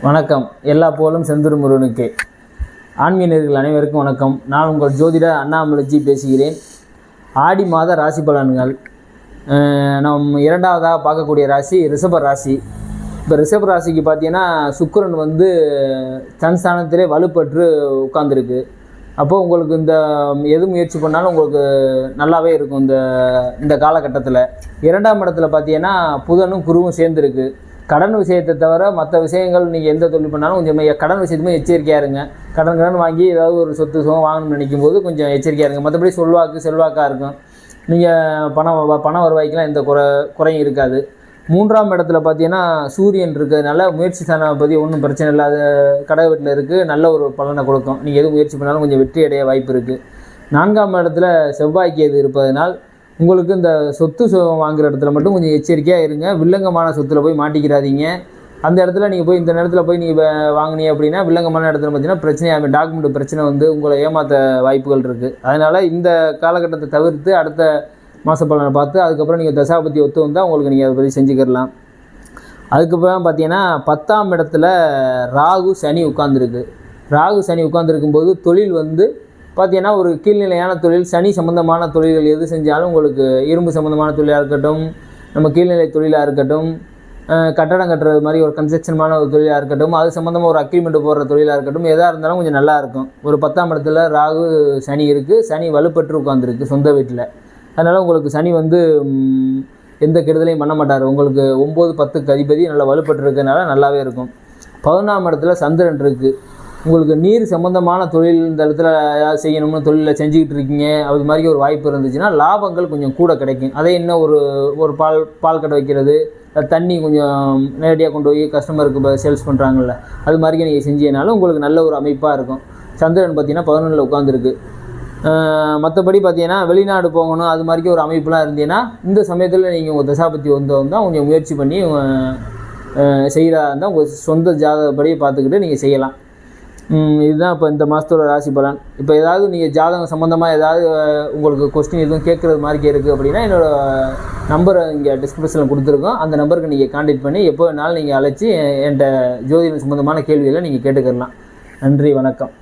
வணக்கம். எல்லா புகழும் செந்தூர் முருகனுக்கே. ஆன்மீகர்கள் அனைவருக்கும் வணக்கம். நான் உங்கள் ஜோதிடர் அண்ணாமலைஜி பேசுகிறேன். ஆடி மாத ராசி பலன்கள். நம் இரண்டாவதாக பார்க்கக்கூடிய ராசி ரிஷப ராசி. இப்போ ரிஷப ராசிக்கு பார்த்தீங்கன்னா சுக்கிரன் தன்ஸ்தானத்திலே வலுப்பற்று உட்கார்ந்துருக்கு. அப்போது உங்களுக்கு எது முயற்சி பண்ணாலும் உங்களுக்கு நல்லாவே இருக்கும். இந்த காலகட்டத்தில் இரண்டாம் இடத்துல பார்த்தீங்கன்னா புதனும் குருவும் சேர்ந்துருக்கு. கடன் விஷயத்தை தவிர மற்ற விஷயங்கள் நீங்கள் எந்த தொழில் பண்ணாலும் கொஞ்சம் கடன் விஷயத்துமே எச்சரிக்கையாக இருங்க. கடன் வாங்கி ஏதாவது ஒரு சொத்து சுகம் வாங்கணும்னு நினைக்கும் போது கொஞ்சம் எச்சரிக்கையாக இருங்க. மற்றபடி செல்வாக்காக இருக்கும். நீங்கள் பண வருவாய்க்கெலாம் எந்த குறையும் இருக்காது. மூன்றாம் இடத்துல பார்த்தீங்கன்னா சூரியன் இருக்கிறதுனால முயற்சி பற்றி ஒன்றும் பிரச்சனை இல்லை. அது கடை வீட்டில் இருக்குது, நல்ல ஒரு பலனை கொடுக்கும். நீங்கள் எது முயற்சி பண்ணாலும் கொஞ்சம் வெற்றி அடைய வாய்ப்பு இருக்குது. நான்காம் இடத்துல செவ்வாய்க்கு எது இருப்பதனால் உங்களுக்கு இந்த சொத்து வாங்குகிற இடத்துல மட்டும் கொஞ்சம் எச்சரிக்கையாக இருங்க. வில்லங்கமான சொத்தில் போய் மாட்டிக்கிறாதீங்க. அந்த இடத்துல நீங்கள் போய் இந்த நேரத்தில் போய் நீங்கள் வாங்கினீங்க அப்படின்னா வில்லங்கமான இடத்துல பார்த்தீங்கன்னா பிரச்சனையாக டாக்குமெண்ட் பிரச்சனை உங்களை ஏமாற்ற வாய்ப்புகள் இருக்குது. அதனால் இந்த காலகட்டத்தை தவிர்த்து அடுத்த மாத பலனை பார்த்து அதுக்கப்புறம் நீங்கள் தசாபதி ஒத்து வந்தால் உங்களுக்கு நீங்கள் அதை பற்றி செஞ்சுக்கிடலாம். அதுக்கப்புறம் பார்த்தீங்கன்னா 10ஆம் இடத்துல ராகு சனி உட்கார்ந்துருக்கு. ராகு சனி உட்கார்ந்துருக்கும்போது தொழில் பார்த்தீங்கன்னா ஒரு கீழ்நிலையான தொழில், சனி சம்மந்தமான தொழில்கள் எது செஞ்சாலும் உங்களுக்கு இரும்பு சம்மந்தமான தொழிலாக இருக்கட்டும், நம்ம கீழ்நிலை தொழிலாக இருக்கட்டும், கட்டடம் கட்டுறது மாதிரி ஒரு கன்ஸ்ட்ரக்ஷனான ஒரு தொழிலாக இருக்கட்டும், அது சம்மந்தமாக ஒரு அக்ரிமெண்ட் போடுற தொழிலாக இருக்கட்டும், எதாக இருந்தாலும் கொஞ்சம் நல்லாயிருக்கும். ஒரு 10ஆம் இடத்துல ராகு சனி இருக்குது. சனி வலுப்பற்று உட்காந்துருக்கு சொந்த வீட்டில். அதனால் உங்களுக்கு சனி எந்த கெடுதலையும் பண்ண மாட்டார். உங்களுக்கு 9, 10க்கு அதிபதி நல்லா வலுப்பட்டு இருக்கிறதுனால நல்லாவே இருக்கும். 11ஆம் இடத்துல சந்திரன் இருக்குது. உங்களுக்கு நீர் சம்மந்தமான தொழில் இந்த இடத்துல ஏதாவது செய்யணும்னு தொழிலில் செஞ்சுக்கிட்டு இருக்கீங்க, அது மாதிரி ஒரு வாய்ப்பு இருந்துச்சுன்னா லாபங்கள் கொஞ்சம் கூட கிடைக்கும். அதே இன்னும் ஒரு பால் கடை வைக்கிறது, தண்ணி கொஞ்சம் நேரடியாக கொண்டு போய் கஸ்டமருக்கு சேல்ஸ் பண்ணுறாங்கல்ல, அது மாதிரி நீங்கள் செஞ்சீங்கனாலும் உங்களுக்கு நல்ல ஒரு அமைப்பாக இருக்கும். சந்திரன் பார்த்தீங்கன்னா 11ல் உட்காந்துருக்கு. மற்றபடி பார்த்தீங்கன்னா வெளிநாடு போகணும் அது மாதிரி ஒரு அமைப்புலாம் இருந்தீங்கன்னா இந்த சமயத்தில் நீங்கள் உங்கள் தசாபத்தி வந்தால் கொஞ்சம் முயற்சி பண்ணி செய்கிறா இருந்தால் உங்கள் சொந்த ஜாதகப்படி பார்த்துக்கிட்டு நீங்கள் செய்யலாம். இதுதான் இப்போ இந்த மாதத்தோட ராசி பலன். இப்போ ஏதாவது நீங்கள் ஜாதகம் சம்மந்தமாக ஏதாவது உங்களுக்கு கொஸ்டின் எதுவும் கேட்குறது மாதிரி இருக்குது அப்படின்னா என்னோடய நம்பரை இங்கே டிஸ்கிரிப்ஷனில் கொடுத்துருக்கோம். அந்த நம்பருக்கு நீங்கள் கான்டாக்ட் பண்ணி எப்போ வேணாலும் நீங்கள் அழைச்சி என்கிட்ட ஜோதிடம் சம்மந்தமான கேள்விகளை நீங்கள் கேட்டுக்கலாம். நன்றி, வணக்கம்.